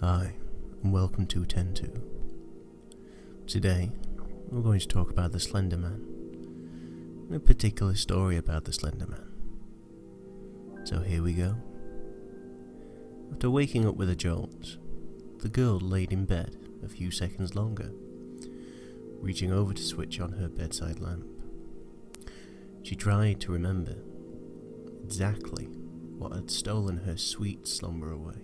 Hi, and welcome to 10-2. Today, we're going to talk about the Slenderman, and a particular story about the Slenderman. So here we go. After waking up with a jolt, the girl laid in bed a few seconds longer, reaching over to switch on her bedside lamp. She tried to remember exactly what had stolen her sweet slumber away.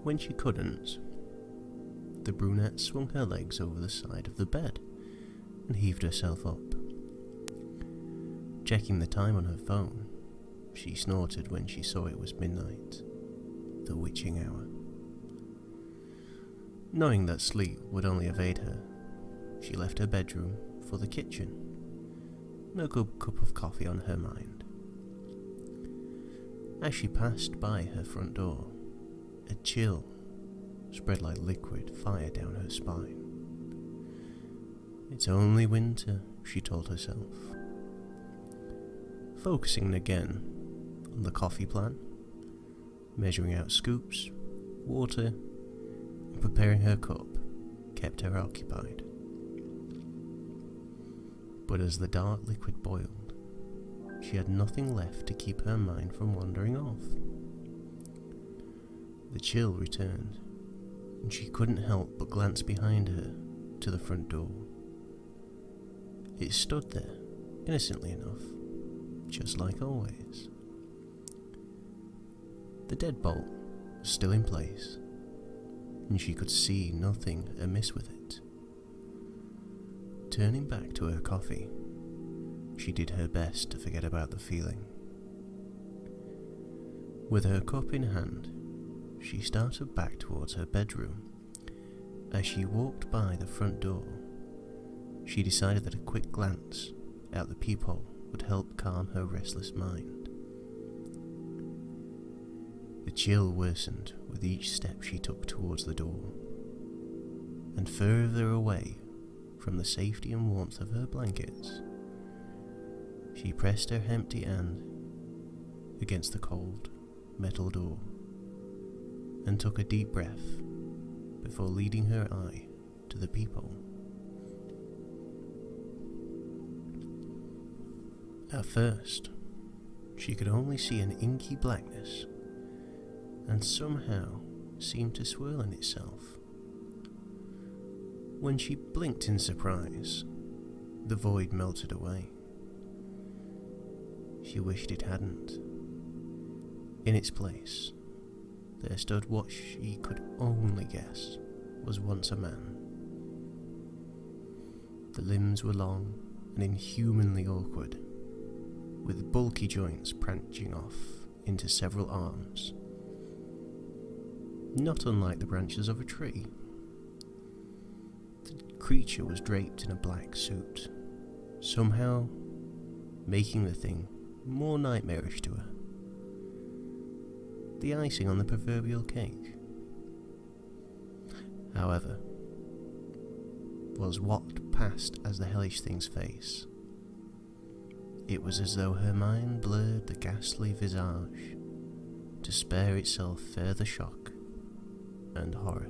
When she couldn't, the brunette swung her legs over the side of the bed and heaved herself up. Checking the time on her phone, she snorted when she saw it was midnight, the witching hour. Knowing that sleep would only evade her, she left her bedroom for the kitchen, and a good cup of coffee on her mind. As she passed by her front door, a chill spread like liquid fire down her spine. It's only winter, she told herself. Focusing again on the coffee plan, measuring out scoops, water, and preparing her cup kept her occupied. But as the dark liquid boiled, she had nothing left to keep her mind from wandering off. The chill returned, and she couldn't help but glance behind her to the front door. It stood there, innocently enough, just like always. The deadbolt was still in place, and she could see nothing amiss with it. Turning back to her coffee, she did her best to forget about the feeling. With her cup in hand, she started back towards her bedroom. As she walked by the front door, she decided that a quick glance out the peephole would help calm her restless mind. The chill worsened with each step she took towards the door, and further away from the safety and warmth of her blankets. She pressed her empty hand against the cold metal door and took a deep breath before leading her eye to the peephole. At first, she could only see an inky blackness, and somehow seemed to swirl in itself. When she blinked in surprise, the void melted away. She wished it hadn't. In its place, there stood what she could only guess was once a man. The limbs were long and inhumanly awkward, with bulky joints branching off into several arms, not unlike the branches of a tree. The creature was draped in a black suit, somehow making the thing more nightmarish to her. The icing on the proverbial cake, however, was what passed as the hellish thing's face. It was as though her mind blurred the ghastly visage to spare itself further shock and horror.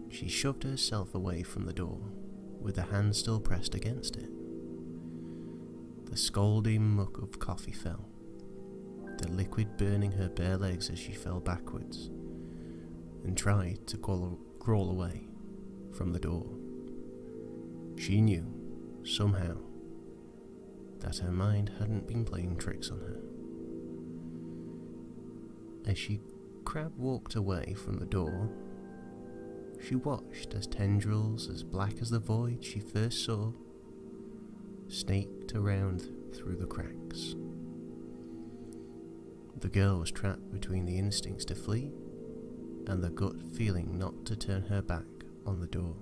She shoved herself away from the door, with the hand still pressed against it. The scalding muck of coffee fell, the liquid burning her bare legs as she fell backwards and tried to crawl away from the door. She knew, somehow, that her mind hadn't been playing tricks on her. As she crab-walked away from the door, she watched as tendrils as black as the void she first saw snaked around through the cracks. The girl was trapped between the instincts to flee and the gut feeling not to turn her back on the door.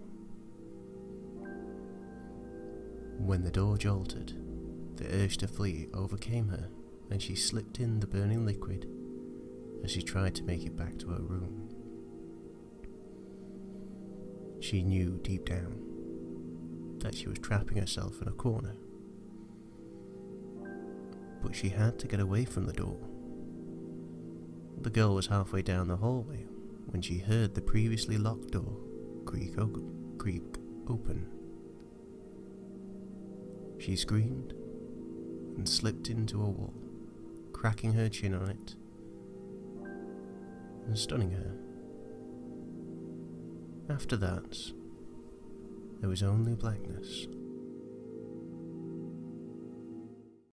When the door jolted, the urge to flee overcame her, and she slipped in the burning liquid as she tried to make it back to her room. She knew deep down that she was trapping herself in a corner, but she had to get away from the door. The girl was halfway down the hallway when she heard the previously locked door creak open. She screamed and slipped into a wall, cracking her chin on it and stunning her. After that, there was only blackness.